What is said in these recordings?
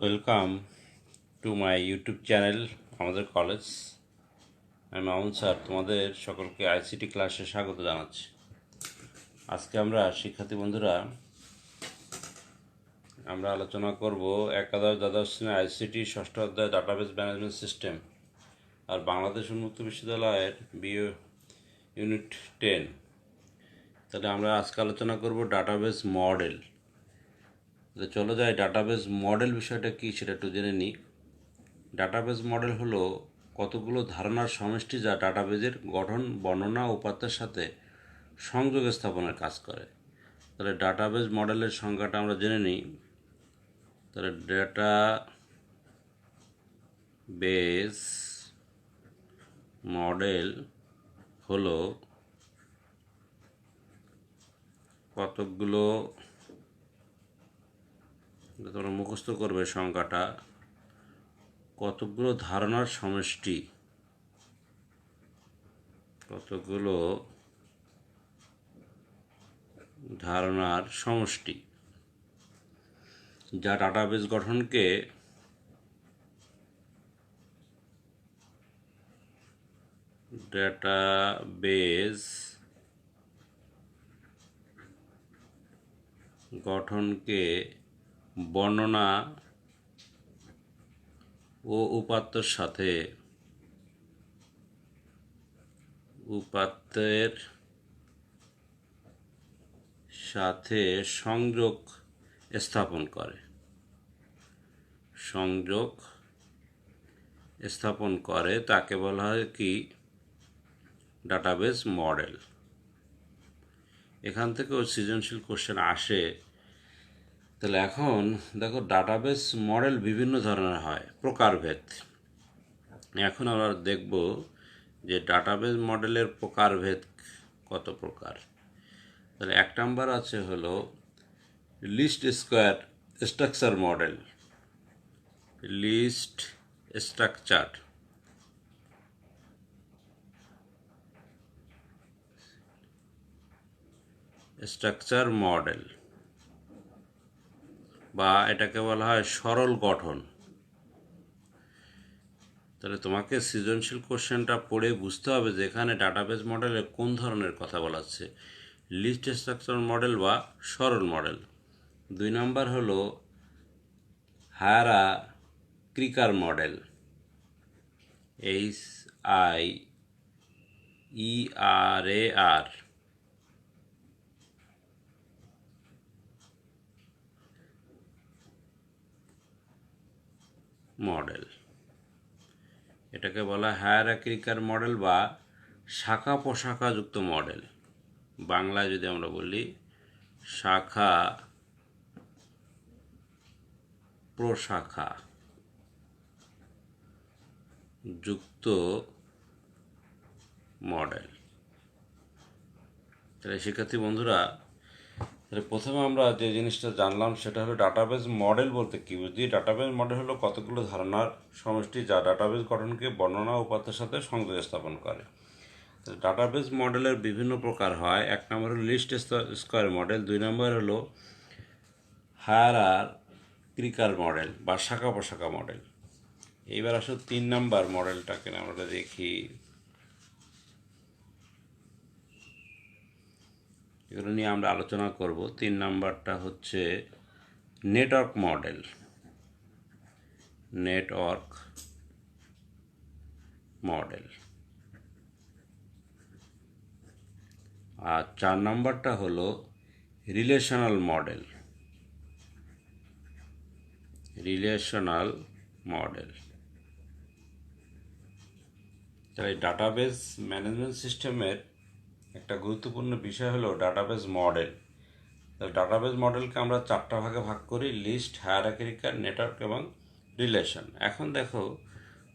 Welcome to my YouTube channel আমাদের college. আমি Mamun sir তোমাদের সকলকে আইসিটি ক্লাসে স্বাগত জানাচ্ছি। আজকে আমরা শিক্ষার্থী বন্ধুরা আলোচনা করব একাদশ দ্বাদশ শ্রেণীর আইসিটি ষষ্ঠ অধ্যায় ডাটাবেস ম্যানেজমেন্ট সিস্টেম আর বাংলাদেশ উন্মুক্ত বিশ্ববিদ্যালয়ের বিও ইউনিট 10। তাহলে আমরা আজকে আলোচনা করব ডাটাবেস মডেল। চলো যাই, ডাটাবেস মডেল বিষয়টা কী সেটা একটু জেনে নিই। ডাটাবেস মডেল হলো কতগুলো ধারণার সমষ্টি যা ডাটাবেজের গঠন, বর্ণনা ও উপাত্তের সাথে সংযোগ স্থাপনের কাজ করে। তাহলে ডাটাবেস মডেলের সংজ্ঞাটা আমরা জেনে নিই। তাহলে ডাটাবেস মডেল হলো কতগুলো, তোমরা মুখস্থ করবে সংজ্ঞাটা, কতগুলো ধারণার সমষ্টি, কতগুলো ধারণার সমষ্টি যা ডাটাবেস গঠনকে বর্ণনা ও উপাত্তের সাথে সংযোগ স্থাপন করে তাকে বলা হয় কি? Database model. এখান থেকেও সৃজনশীল কোশ্চেন আসে। তাহলে এখন দেখো, ডাটাবেস মডেল বিভিন্ন ধরনের হয়, প্রকারভেদ। এখন আমরা দেখব যে ডাটাবেস মডেলের প্রকারভেদ কত প্রকার। তাহলে 1 নম্বর আছে হলো list square structure model. List structure model, বা এটাকে বলা হয় সরল গঠন। তাহলে তোমাকে সৃজনশীল কোশ্চেনটা পড়ে বুঝতে হবে যে এখানে ডাটাবেস মডেলে কোন ধরনের কথা বলা হচ্ছে, লিস্ট স্ট্রাকচার মডেল বা সরল মডেল। 2 নম্বর হলো হায়ারার্কিক্যাল মডেল। HIERAR মডেল, এটাকে বলা হায়ারার্কিক্যাল মডেল বা শাখা প্রশাখাযুক্ত মডেল। বাংলায় যদি আমরা বলি শাখা প্রশাখা যুক্ত মডেল। তাহলে শিক্ষার্থী বন্ধুরা, তাহলে প্রথমে আমরা যে জিনিসটা জানলাম সেটা হলো ডাটাবেস মডেল বলতে কী বুঝি। ডাটাবেস মডেল হলো কতগুলো ধারণার সমষ্টি যা ডাটাবেস গঠনকে বর্ণনা উপাত্তের সাথে সংযোগ স্থাপন করে। ডাটাবেস মডেলের বিভিন্ন প্রকার হয়। 1 নম্বর হলো লিস্ট স্কোয়ার মডেল। 2 নম্বর হলো হায়ারার্কিক্যাল মডেল বা শাখা প্রশাখা মডেল। এইবার আসলে 3 নম্বর মডেলটাকে আমরা দেখি। এগুলো নিয়ে আমরা আলোচনা করব। 3 নম্বরটা হচ্ছে নেটওয়ার্ক মডেল। আর 4 নম্বরটা হলো রিলেশনাল মডেল। তাই ডাটাবেস ম্যানেজমেন্ট সিস্টেমের একটা গুরুত্বপূর্ণ বিষয় হলো ডাটাবেস মডেল। তাহলে ডাটাবেস মডেলকে আমরা 4টা ভাগে ভাগ করি: লিস্ট, হায়ারার্কিক্যাল, নেটওয়ার্ক এবং রিলেশন। এখন দেখো,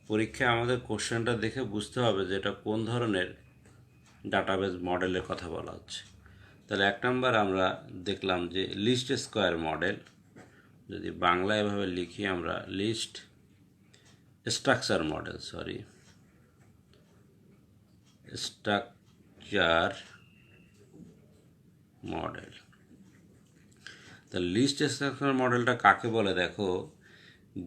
পরীক্ষায় আমাদের কোশ্চেনটা দেখে বুঝতে হবে যে এটা কোন ধরনের ডাটাবেস মডেলের কথা বলা হচ্ছে। তাহলে 1 নম্বর আমরা দেখলাম যে লিস্ট স্কোয়ার মডেল। যদি বাংলায় এভাবে লিখি আমরা, লিস্ট স্ট্রাকচার মডেল। তা লিস্ট স্ট্রাকচার মডেলটা কাকে বলে দেখো,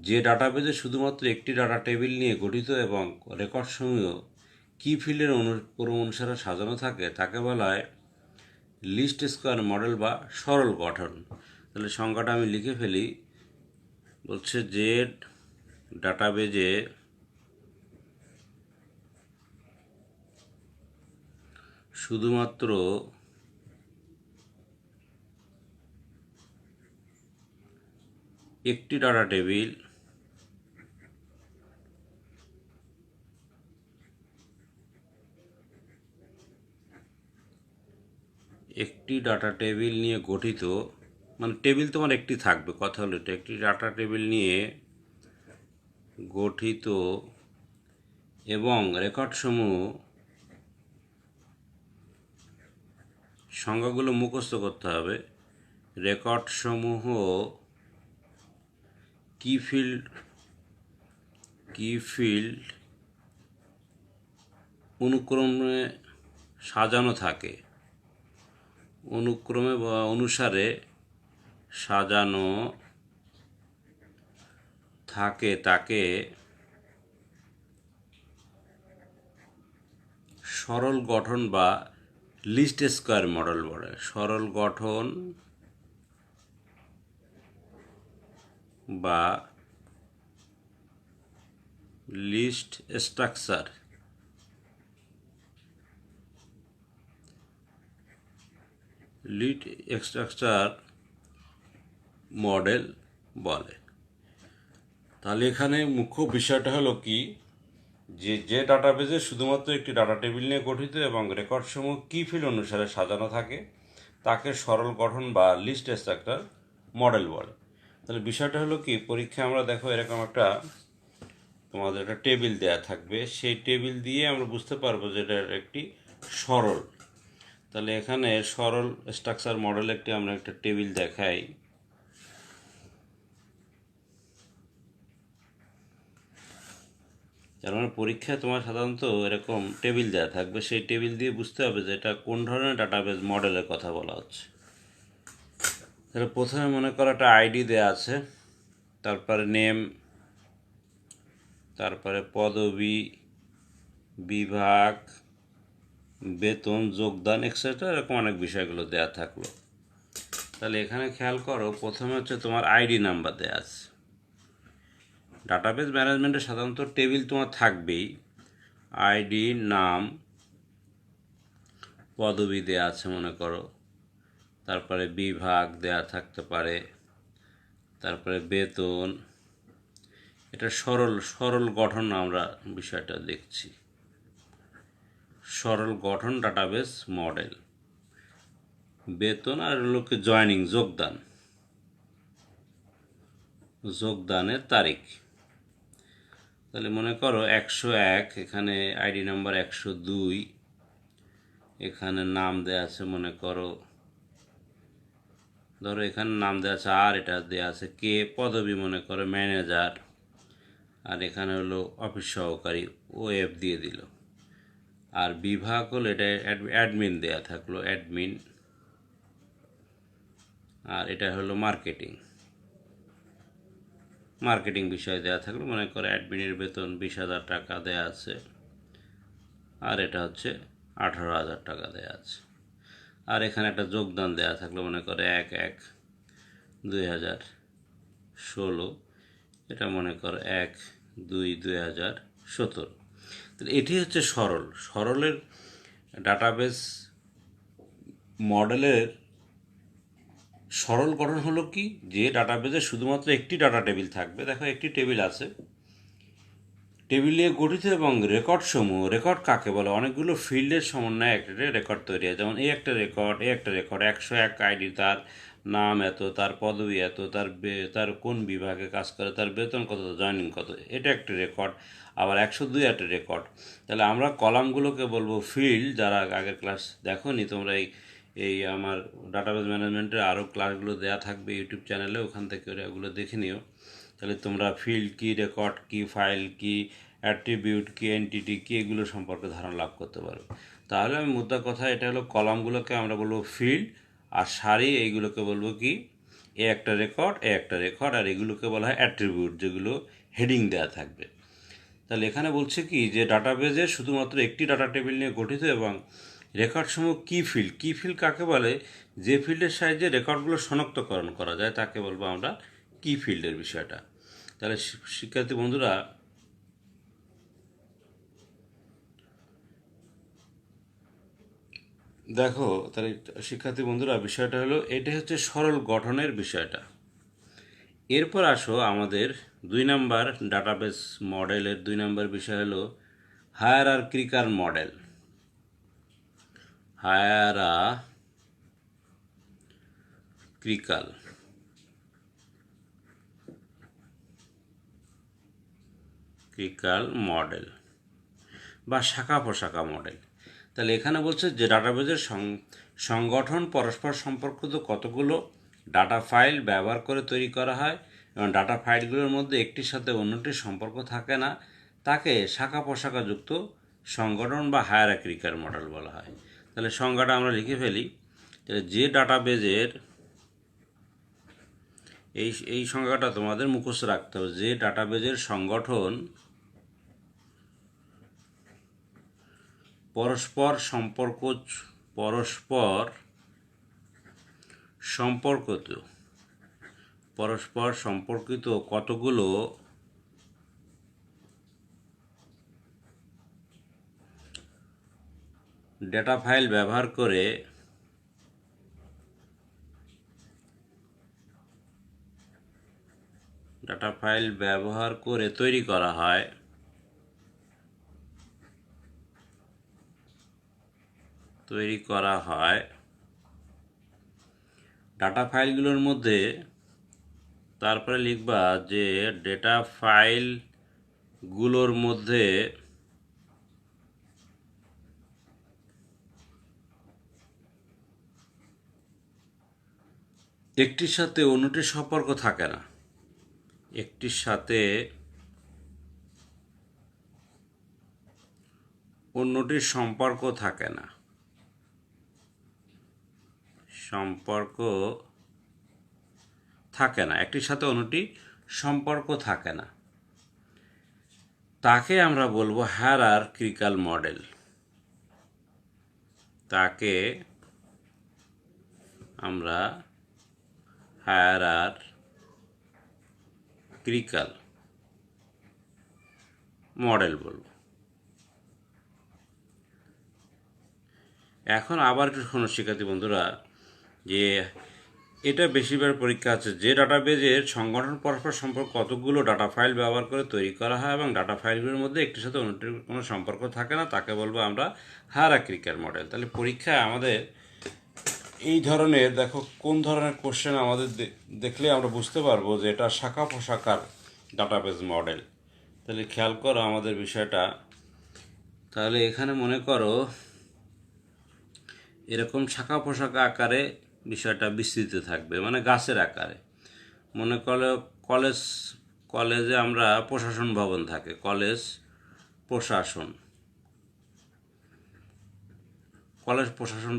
যে ডাটাবেজে শুধুমাত্র একটি ডাটা টেবিল নিয়ে গঠিত এবং রেকর্ডসমূহ কি ফিল্ডের ক্রম অনুসারে সাজানো থাকে তাকে বলা হয় লিস্ট স্কোয়ার মডেল বা সরল গঠন। তাহলে সংজ্ঞাটা আমি লিখে ফেলি। বলছে যে ডাটাবেজে শুধুমাত্র একটি ডাটা টেবিল নিয়ে গঠিত, মানে টেবিল তোমার একটি থাকবে, কথা হলো এটা, একটি ডাটা টেবিল নিয়ে গঠিত এবং রেকর্ডসমূহ, সংজ্ঞাগুলো মুখস্থ করতে হবে, রেকর্ডসমূহ কি ফিল্ড অনুক্রমে সাজানো থাকে, অনুক্রমে বা অনুসারে সাজানো থাকে তাকে সরল গঠন বা লিস্ট স্কোয়ার মডেল বলে। সরল গঠন বা লিস্ট স্ট্রাকচার মডেল বলে। তাহলে এখানে মুখ্য বিষয়টা হলো কি, যে ডাটাবেজে শুধুমাত্র একটি ডাটা টেবিল নিয়ে গঠিত এবং রেকর্ডসমূহ কি ফিল্ড অনুসারে সাজানো থাকে তাকে সরল গঠন বা লিস্ট স্ট্রাকচার মডেল বলে। তাহলে বিষয়টা হলো কি, পরীক্ষায় আমরা দেখো এরকম একটা তোমাদের একটা টেবিল দেয়া থাকবে, সেই টেবিল দিয়ে আমরা বুঝতে পারবো যে এটা একটি সরল। তাহলে এখানে সরল স্ট্রাকচার মডেল আমরা একটা টেবিল দেখাই। তার মানে পরীক্ষায় তোমার সাধারণত এরকম টেবিল দেওয়া থাকবে, সেই টেবিল দিয়ে বুঝতে হবে যে এটা কোন ধরনের ডাটাবেজ মডেলের কথা বলা হচ্ছে। তাহলে প্রথমে মনে করো একটা আইডি দেওয়া আছে, তারপরে নেম, তারপরে পদবি, বিভাগ, বেতন, যোগদান এক্সেট্রা, এরকম অনেক বিষয়গুলো দেওয়া থাকলো। তাহলে এখানে খেয়াল করো, প্রথমে হচ্ছে তোমার আইডি নাম্বার দেওয়া আছে। ডাটাবেজ ম্যানেজমেন্টে সাধারণত টেবিল তোমার থাকবেই, আইডি, নাম, পদবি দেওয়া আছে মনে করো, তারপরে বিভাগ দেয়া থাকতে পারে, তারপরে বেতন। এটা সরল গঠন আমরা বিষয়টা দেখছি, সরল গঠন ডাটাবেজ মডেল। বেতন আর লোকে জয়নিং, যোগদানের তারিখ। তাহলে মনে করো 101, এখানে আইডি নাম্বার 102, এখানে নাম দেওয়া আছে মনে করো, ধরো এখানে নাম দেওয়া আছে আর, এটা দেওয়া আছে কে, পদবি মনে করো ম্যানেজার, আর এখানে হলো অফিস সহকারী, ওএফ দিয়ে দিল। আর বিভাগ হলো এটা অ্যাডমিন দেওয়া থাকলো, অ্যাডমিন। আর এটা হলো মার্কেটিং বিষয় দেওয়া থাকলো, মনে করো অ্যাডমিনের বেতন 20,000 টাকা দেওয়া আছে, আর এটা হচ্ছে 18,000 টাকা দেওয়া আছে। আর এখানে একটা যোগদান দেওয়া থাকলো, মনে করে 1/1/2016, এটা মনে করো 1/2/2017। তাহলে এটি হচ্ছে সরলের ডাটাবেজ মডেলের সরল গঠন হলো কি, যে ডাটাবেজে শুধুমাত্র একটি ডাটা টেবিল থাকবে। দেখো একটি টেবিল আছে, টেবিল নিয়ে গঠিত এবং রেকর্ড কাকে বলে, অনেকগুলো ফিল্ডের সমন্বয়ে একটা রেকর্ড তৈরি হয়। যেমন এই একটা রেকর্ড 101 আইডি, তার নাম এত, তার পদবি এত, তার কোন বিভাগে কাজ করে, তার বেতন কত, জয়নিং কত, এটা একটা রেকর্ড। আবার 102 একটা রেকর্ড। তাহলে আমরা কলামগুলোকে বলবো ফিল্ড। যারা আগের ক্লাস দেখো নি তোমরা, এই আমার ডাটাবেজ ম্যানেজমেন্টের আরও ক্লাসগুলো দেওয়া থাকবে ইউটিউব চ্যানেলে, ওখান থেকে ওগুলো দেখে নিও। তাহলে তোমরা ফিল্ড কি, রেকর্ড কি, ফাইল কি, অ্যাট্রিবিউট কি, এন্টিটি কি, এগুলো সম্পর্কে ধারণা লাভ করতে পারবে। তাহলে আমি মুদ্রা কথা, এটা হলো কলামগুলোকে আমরা বলবো ফিল্ড, আর সারি এইগুলোকে বলবো কি, এ একটা রেকর্ড, এ একটা রেকর্ড, আর এগুলোকে বলা হয় অ্যাট্রিবিউট, যেগুলো হেডিং দেওয়া থাকবে। তাহলে এখানে বলছে কি যে ডাটাবেজে শুধুমাত্র একটি ডাটা টেবিল নিয়ে গঠিত এবং রেকর্ডসমূহ কি ফিল্ড কাকে বলে, যে ফিল্ডের সাহায্যে রেকর্ডগুলো শনাক্তকরণ করা যায় তাকে বলবো আমরা কি ফিল্ডের বিষয়টা। তাহলে শিক্ষার্থী বন্ধুরা, দেখো তাহলে শিক্ষার্থী বন্ধুরা, বিষয়টা হলো এটা হচ্ছে সরল গঠনের বিষয়টা। এরপর আসো আমাদের 2 নাম্বার ডাটাবেস মডেলের 2 নাম্বার বিষয় হলো হায়ারার্কিক্যাল মডেল। হায়ারার্কিক্যাল মডেল বা শাখা প্রশাখা মডেল। তাহলে এখানে বলছে যে ডাটাবেজের সংগঠন পরস্পর সম্পর্কিত কতগুলো ডাটা ফাইল ব্যবহার করে তৈরি করা হয় এবং ডাটা ফাইলগুলোর মধ্যে একটির সাথে অন্যটির সম্পর্ক থাকে না, তাকে শাখা প্রশাখা যুক্ত সংগঠন বা হায়ারার্কিক্যাল মডেল বলা হয়। তাহলে সংজ্ঞাটা আমরা লিখে ফেলি। যে ডাটাবেজের এই সংজ্ঞাটা তোমাদের মুখস্থ রাখতে হবে। যে ডাটাবেজের সংগঠন পরস্পর সম্পর্কিত কতগুলো ডেটা ফাইল ব্যবহার করে তৈরি করা হয়, ডাটা ফাইলগুলোর মধ্যে, তারপরে লিখবা যে ডেটা ফাইলগুলোর মধ্যে একটির সাথে অন্যটির সম্পর্ক থাকে না, একটির সাথে অন্যটি সম্পর্ক থাকে না, তাকে আমরা বলবো হায়ারার্কিক্যাল মডেল। তাকে আমরা হায়ারার্কিক্যাল মডেল বলবো। এখন আবার একটু শোনো শিক্ষার্থী বন্ধুরা, যে এটা বেশিরভাগ পরীক্ষা আছে। যে ডাটাবেজের সংগঠন পরস্পর সম্পর্ক কতগুলো ডাটা ফাইল ব্যবহার করে তৈরি করা হয় এবং ডাটা ফাইলগুলোর মধ্যে একটির সাথে অন্যটির কোনো সম্পর্ক থাকে না, তাকে বলবো আমরা হায়ারার্কিক্যাল মডেল। তাহলে পরীক্ষায় আমাদের এই ধরনের, দেখো কোন ধরনের কোশ্চেন আমাদের দেখলে আমরা বুঝতে পারবো যে এটা শাখা প্রশাখার ডাটাবেজ মডেল। তাহলে খেয়াল করো আমাদের বিষয়টা। তাহলে এখানে মনে করো এরকম শাখা প্রশাখা আকারে বিষয়টা বিস্তৃত থাকবে, মানে গাছের আকারে। মনে করো কলেজে আমরা প্রশাসন ভবন থাকে, কলেজ প্রশাসন,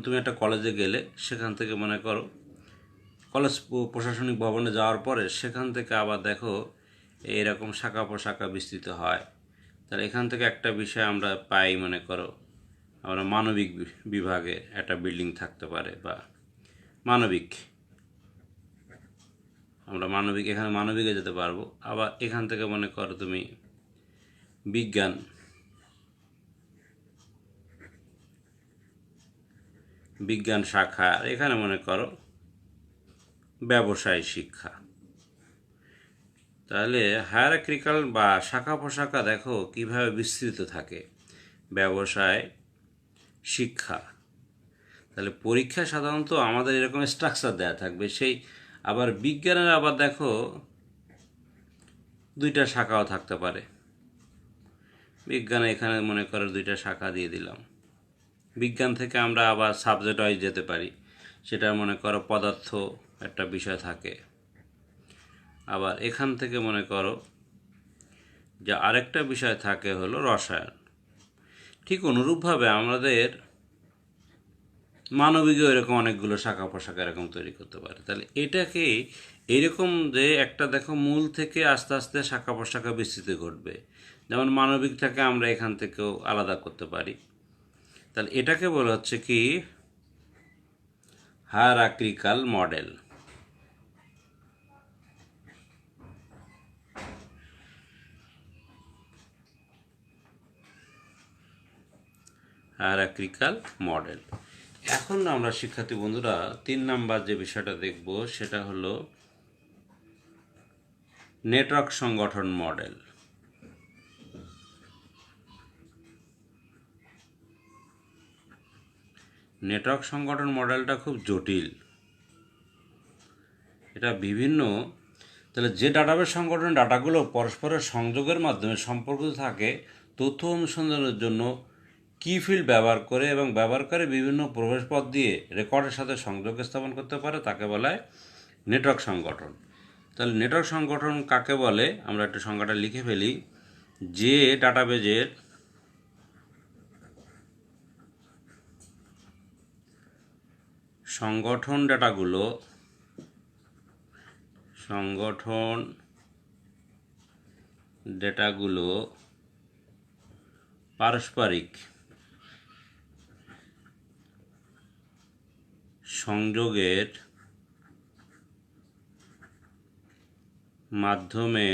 তুমি একটা কলেজে গেলে সেখান থেকে মনে করো কলেজ প্রশাসনিক ভবনে যাওয়ার পরে সেখান থেকে আবার দেখো এইরকম শাখা প্রশাখা বিস্তৃত হয়। তাহলে এখান থেকে একটা বিষয় আমরা পাই, মনে করো আমরা মানবিক বিভাগে একটা বিল্ডিং থাকতে পারে, বা আমরা এখানে মানবিকে যেতে পারবো। আবার এখান থেকে মনে করো তুমি বিজ্ঞান শাখা, এখানে মনে করো ব্যবসায় শিক্ষা। তাহলে হায়ারার্কিক্যাল বা শাখা প্রশাখা দেখো কিভাবে বিস্তৃত থাকে, ব্যবসায় শিক্ষা। তাহলে পরীক্ষা সাধারণত আমাদের এরকম স্ট্রাকচার দেওয়া থাকবে। সেই আবার বিজ্ঞানের আবার দেখো 2টা শাখাও থাকতে পারে। বিজ্ঞানে এখানে মনে করো 2টা শাখা দিয়ে দিলাম। বিজ্ঞান থেকে আমরা আবার সাবজেক্ট ওয়াইজ যেতে পারি, সেটা মনে করো পদার্থ একটা বিষয় থাকে। আবার এখান থেকে মনে করো যে আরেকটা বিষয় থাকে হলো রসায়ন। ঠিক অনুরূপভাবে আমাদের মানবিকও এরকম অনেকগুলো শাখা প্রশাখা এরকম তৈরি করতে পারে। তাহলে এটাকে এইরকম যে একটা দেখো মূল থেকে আস্তে আস্তে শাখা প্রশাখা বিস্তৃত ঘটবে, যেমন মানবিক থেকে আমরা এখান থেকেও আলাদা করতে পারি। তাহলে এটাকে বলা হচ্ছে কি হায়ারার্কিক্যাল মডেল। Hierarchical model. এখন আমরা শিক্ষার্থী বন্ধুরা 3 নাম্বার যে বিষয়টা দেখব সেটা হলো নেটওয়ার্ক সংগঠন মডেল। নেটওয়ার্ক সংগঠন মডেলটা খুব জটিল। এটা বিভিন্ন, তাহলে যে ডাটাবেস সংগঠনের ডাটাগুলো পরস্পরের সংযোগের মাধ্যমে সম্পর্কিত থাকে তথ্য অনুসন্ধানের জন্য কি ফিল্ড ব্যবহার করে এবং ব্যবহারকারী বিভিন্ন প্রবেশপথ দিয়ে রেকর্ডের সাথে সংযোগ স্থাপন করতে পারে তাকে বলা হয় নেটওয়ার্ক সংগঠন। তাহলে নেটওয়ার্ক সংগঠন কাকে বলে আমরা একটু সংজ্ঞাটা লিখে ফেলি। যে ডাটাবেজের সংগঠন ডেটাগুলো পারস্পরিক সংযোগের মাধ্যমে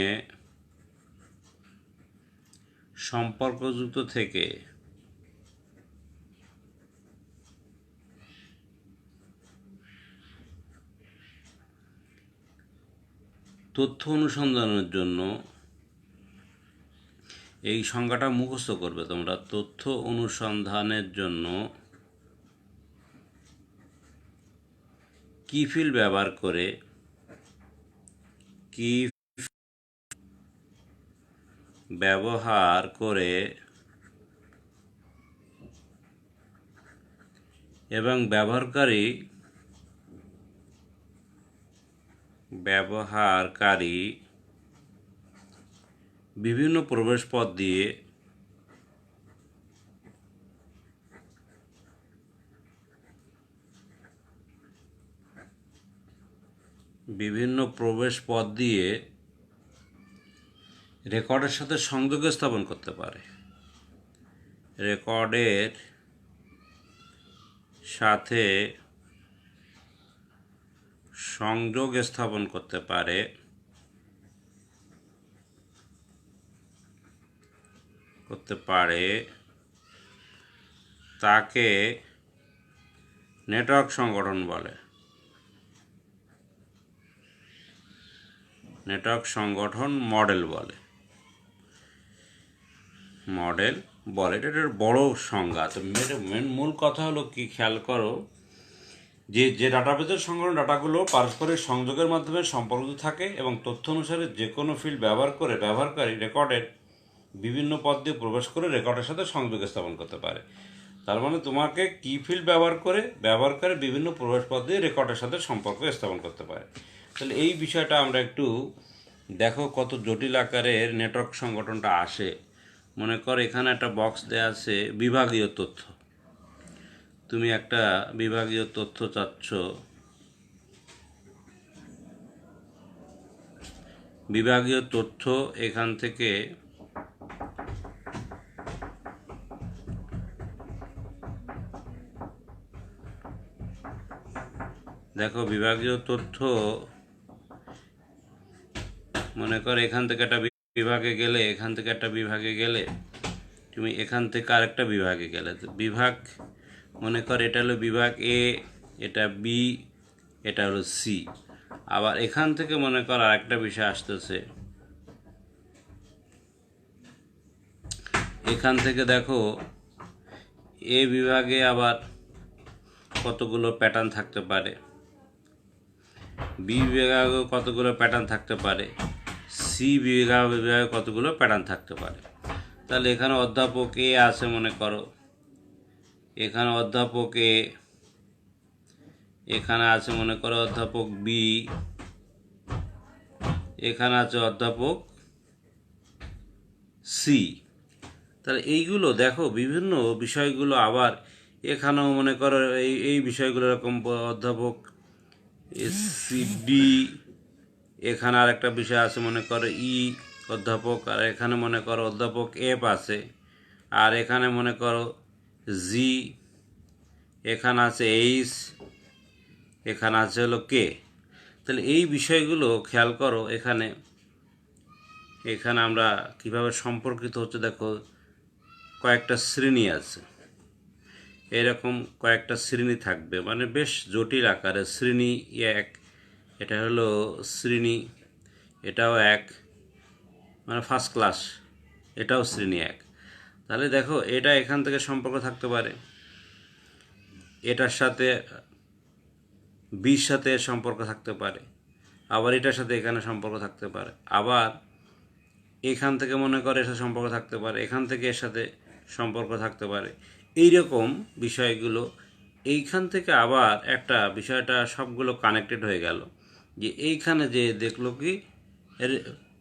সম্পর্কযুক্ত থেকে তথ্য অনুসন্ধানের জন্য, এই সংজ্ঞাটা মুখস্থ করবে তোমরা, তথ্য অনুসন্ধানের জন্য কি ফিল্ড ব্যবহার করে এবং ব্যবহারকারী বিভিন্ন প্রবেশপথ দিয়ে রেকর্ডের সাথে সংযোগ স্থাপন করতে পারে। রেকর্ডের সাথে সংযোগ স্থাপন করতে পারে তাকে নেটওয়ার্ক সংগঠন বলে। নেটওয়ার্ক সংগঠন মডেল বলে। এটা বড় সংজ্ঞা। তো মূল কথা হলো কি, খেয়াল করো যে ডাটাবেসের সংগঠন ডাটাগুলো পারস্পরিক সংযোগের মাধ্যমে সম্পর্কিত থাকে এবং তথ্য অনুসারে যে কোনো ফিল্ড ব্যবহার করে ব্যবহারকারী রেকর্ডের বিভিন্ন পথ দিয়ে প্রবেশ করে রেকর্ডের সাথে সংযোগ স্থাপন করতে পারে। তার মানে তোমাকে কি ফিল্ড ব্যবহার করে ব্যবহারকারী বিভিন্ন প্রবেশ পথ দিয়ে রেকর্ডের সাথে সম্পর্ক স্থাপন করতে পারে। তাহলে এই বিষয়টা আমরা একটু দেখো কত জটিল আকারের নেটওয়ার্ক সংগঠনটা আসে। মনে কর এখানে একটা বক্স দেওয়া আছে বিভাগীয় তথ্য। তুমি একটা বিভাগীয় তথ্য চাচ্ছ, বিভাগীয় তথ্য এখান থেকে দেখো, বিভাগীয় তথ্য মনে কর এখান থেকে একটা বিভাগে গেলে, এখান থেকে একটা বিভাগে গেলে, তুমি এখান থেকে আরেকটা বিভাগে গেলে, তো বিভাগ মনে কর এটা হলো বিভাগ এ, এটা বি, এটা হলো সি। আবার এখান থেকে মনে কর আরেকটা বিষয় আসতেছে, এখান থেকে দেখো এ বিভাগে আবার কতগুলো প্যাটার্ন থাকতে পারে, বি বিভাগে কতগুলো প্যাটার্ন থাকতে পারে, সি বিভাগে কতগুলো প্যাটার্ন থাকতে পারে। তাহলে এখানে অধ্যাপক এ আছে মনে করো, এখানে অধ্যাপক এ, এখানে আছে মনে করো অধ্যাপক বি, এখানে আছে অধ্যাপক সি। তাহলে এইগুলো দেখো বিভিন্ন বিষয়গুলো আবার এখানেও মনে করো এই এই বিষয়গুলো এরকম অধ্যাপক এসসিডি, এখানে আর একটা বিষয় আছে মনে করো ই অধ্যাপক, আর এখানে মনে করো অধ্যাপক এফ আছে, আর এখানে মনে করো জি, এখানে আছে এইচ, এখানে আছে হলো কে। তাহলে এই বিষয়গুলো খেয়াল করো। এখানে এখানে আমরা কিভাবে সম্পর্কিত হচ্ছে দেখো, কয়েকটা শ্রেণী আছে, এরকম কয়েকটা শ্রেণী থাকবে, মানে বেশ জটিল আকারে। শ্রেণী এক, এটা হলো শ্রেণী, এটাও এক, মানে ফার্স্ট ক্লাস, এটাও শ্রেণী এক। তাহলে দেখো এটা এখান থেকে সম্পর্ক থাকতে পারে, এটার সাথে বির সাথে সম্পর্ক থাকতে পারে, আবার এটার সাথে এখানে সম্পর্ক থাকতে পারে, আবার এখান থেকে মনে করে এর সাথে সম্পর্ক থাকতে পারে, এখান থেকে এর সাথে সম্পর্ক থাকতে পারে। এই রকম বিষয়গুলো এইখান থেকে আবার একটা বিষয়টা সবগুলো কানেক্টেড হয়ে গেল, যে এইখানে যে দেখলো কি এর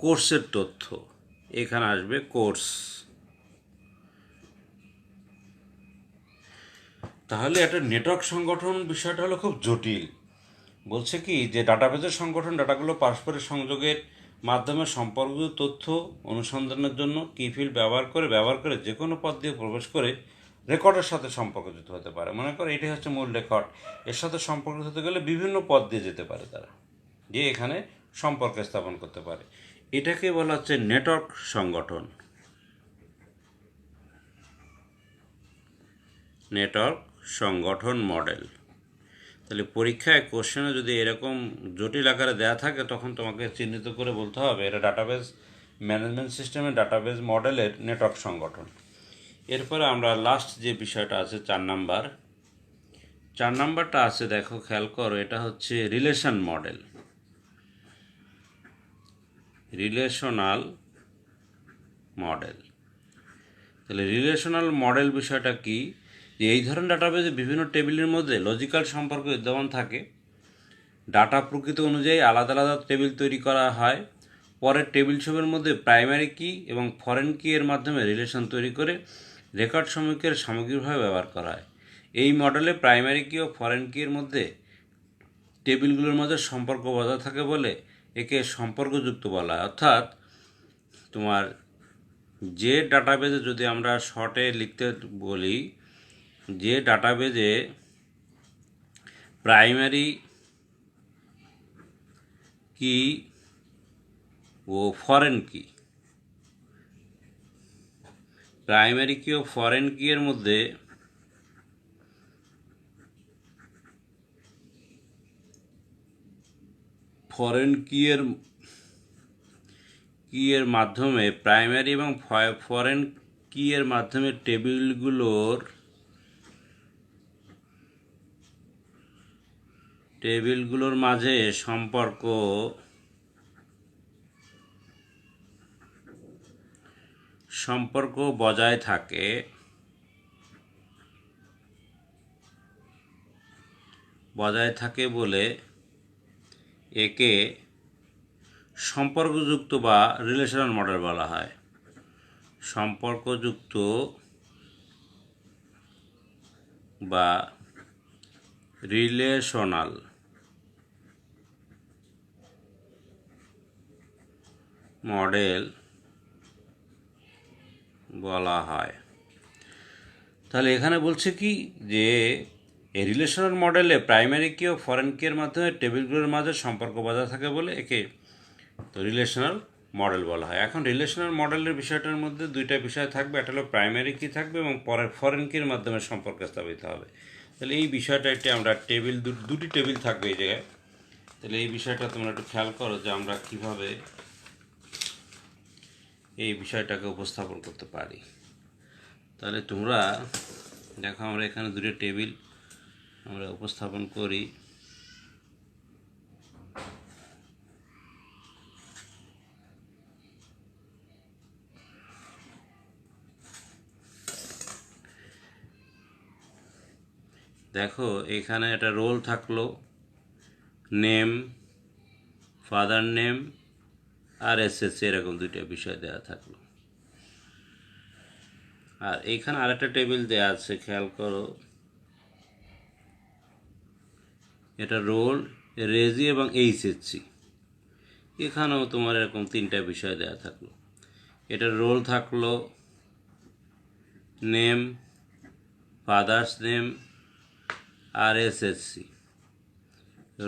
কোর্সের তথ্য, এখানে আসবে কোর্স। তাহলে একটা নেটওয়ার্ক সংগঠন বিষয়টা হলো খুব জটিল। বলছে কি যে ডাটাবেজের সংগঠন ডাটাগুলো পারস্পরিক সংযোগের মাধ্যমে সম্পর্কিত তথ্য অনুসন্ধানের জন্য কি ফিল্ড ব্যবহার করে যে কোনো পথ দিয়ে প্রবেশ করে রেকর্ডের সাথে সম্পর্কযুক্ত হতে পারে। মনে করো এটাই হচ্ছে মূল রেকর্ড, এর সাথে সম্পর্কিত হতে গেলে বিভিন্ন পথ দিয়ে যেতে পারে তারা, যে এখানে সম্পর্ক স্থাপন করতে পারে। এটাকে বলা হচ্ছে নেটওয়ার্ক সংগঠন, নেটওয়ার্ক সংগঠন মডেল। তাহলে পরীক্ষায় কোশ্চেনে যদি এরকম জটিল আকারে দেওয়া থাকে তখন তোমাকে চিহ্নিত করে বলতে হবে এটা ডাটাবেজ ম্যানেজমেন্ট সিস্টেমের ডাটাবেজ মডেলের নেটওয়ার্ক সংগঠন। এরপরে আমরা লাস্ট যে বিষয়টা আছে 4 নাম্বার, 4 নাম্বারটা আছে দেখো খেয়াল করো, এটা হচ্ছে রিলেশন মডেল, রিলেশনাল মডেল। তাহলে রিলেশনাল মডেল বিষয়টা কি, যে এই ধরনের ডাটাবেজে বিভিন্ন টেবিলের মধ্যে লজিক্যাল সম্পর্ক বিদ্যমান থাকে। ডাটা প্রকৃতি অনুযায়ী আলাদা আলাদা টেবিল তৈরি করা হয়। পরের টেবিল সমূহের মধ্যে প্রাইমারি কি এবং ফরেন কি এর মাধ্যমে রিলেশন তৈরি করে রেকর্ড সমূহকে সামগ্রিকভাবে ব্যবহার করা হয়। এই মডেলে প্রাইমারি কি ও ফরেন কি এর মধ্যে টেবিলগুলোর মধ্যে সম্পর্ক বজায় থাকে বলে একে সম্পর্কযুক্ত বলা হয়। অর্থাৎ তোমার যে ডাটাবেজে, যদি আমরা শর্টে লিখতে বলি, যে ডাটাবেজে প্রাইমারি কি ও ফরেন কি, প্রাইমারি কি ও ফরেন কি এর মধ্যে ফরেন কি এর মাধ্যমে প্রাইমারি এবং ফরেন কি এর মাধ্যমে টেবিলগুলোর মাঝে সম্পর্ক বজায় থাকে বলে একে সম্পর্কযুক্ত বা রিলেশনাল মডেল বলা হয়। সম্পর্কযুক্ত বা রিলেশনাল মডেল বলা হয়। তাহলে এখানে বলছে কি যে এই রিলেশনাল মডেলে প্রাইমারি কি ও ফরেন কি এর মাধ্যমে টেবিলগুলোর মাঝে সম্পর্ক বজায় থাকে বলে একে তো রিলেশনাল মডেল বলা হয়। এখন রিলেশনাল মডেলের বিষয়টার মধ্যে দুইটা বিষয় থাকবে, একটা হলো প্রাইমারি কি থাকবে এবং পরের ফরেন কির মাধ্যমে সম্পর্ক স্থাপিত হবে। তাহলে এই বিষয়টা একটি আমরা টেবিল দুটি টেবিল থাকবে এই জায়গায়। তাহলে এই বিষয়টা তোমরা একটু খেয়াল করো যে আমরা কিভাবে এই বিষয়টাকে উপস্থাপন করতে পারি। তাহলে তোমরা দেখো আমরা এখানে দুটো টেবিল আমরা উপস্থাপন করি। দেখো এখানে একটা রোল থাকলো, নেম, ফাদার নেম আর এসএসসি, এরকম দুইটা বিষয় দেওয়া থাকলো। আর এইখানে আরেকটা টেবিল দেওয়া আছে খেয়াল করো, এটা রোল, রেজি এবং এইচএসসি। এখানেও তোমার এরকম 3টা বিষয় দেওয়া থাকলো। এটা রোল থাকলো নেম, ফাদার্স নেম আর এসএসসি।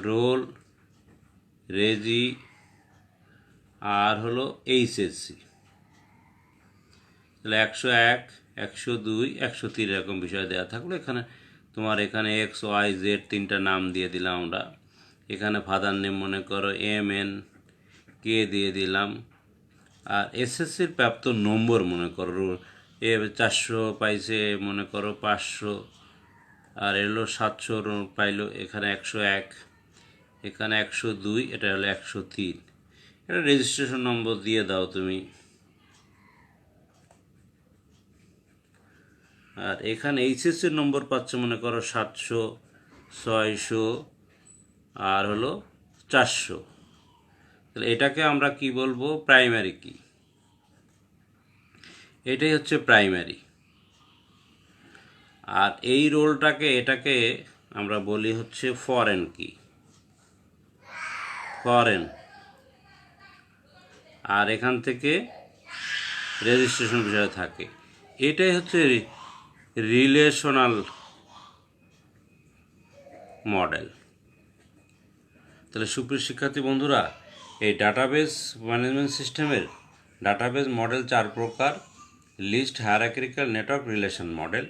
রোল, রেজি আর হলো এইচএসসি। তাহলে 101, 102, 103 এরকম বিষয় দেওয়া থাকলো। তোমার এখানে এক্স ওয়াই জেড 3টা নাম দিয়ে দিলাম আমরা। এখানে ফাদার নেম মনে করো MN কে দিয়ে দিলাম। আর এসএসসির প্রাপ্ত নম্বর মনে করো 400 পাইছে মনে করো 500, আর এলো 700 পাইলো, এখানে 101, এখানে 102, এটা হলো 103। এটা রেজিস্ট্রেশন নম্বর দিয়ে দাও তুমি। আর এখানে এইচএসসির নম্বর পাচ্ছে মনে করো 700, 600 আর হলো 400। তাহলে এটাকে আমরা কি বলবো? প্রাইমারি কি। এটাই হচ্ছে প্রাইমারি। আর এই এটাকে আমরা বলি হচ্ছে ফরেন কি, ফরেন। আর এখান থেকে রেজিস্ট্রেশন বিষয় থাকে। এটাই হচ্ছে রিলেশনাল মডেল। তাহলে সুপ্রিয় শিক্ষার্থী বন্ধুরা, এই ডাটাবেস ম্যানেজমেন্ট সিস্টেমের ডাটাবেস মডেল 4 প্রকার: list, hierarchical, network, relation model.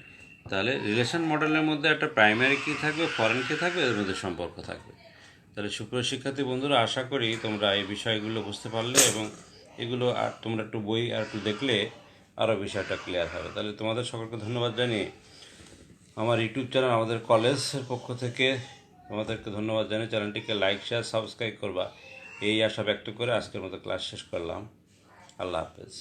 তাহলে রিলেশন মডেলের মধ্যে একটা প্রাইমারি কি থাকবে, ফরেন কি থাকবে, এর মধ্যে সম্পর্ক থাকবে। তাহলে সুপ্রিয় শিক্ষার্থী বন্ধুরা, আশা করি তোমরা এই বিষয়গুলো বুঝতে পারলে এবং এগুলো আর তোমরা একটু বই আর একটু দেখলে আরও বিষয়টা ক্লিয়ার হবে। তাহলে তোমাদের সকলকে ধন্যবাদ জানিয়ে আমার ইউটিউব চ্যানেল, আমাদের কলেজের পক্ষ থেকে তোমাদেরকে ধন্যবাদ জানিয়ে চ্যানেলটিকে লাইক, শেয়ার, সাবস্ক্রাইব করবা, এই আশা ব্যক্ত করে আজকের মতো ক্লাস শেষ করলাম। আল্লাহ হাফেজ।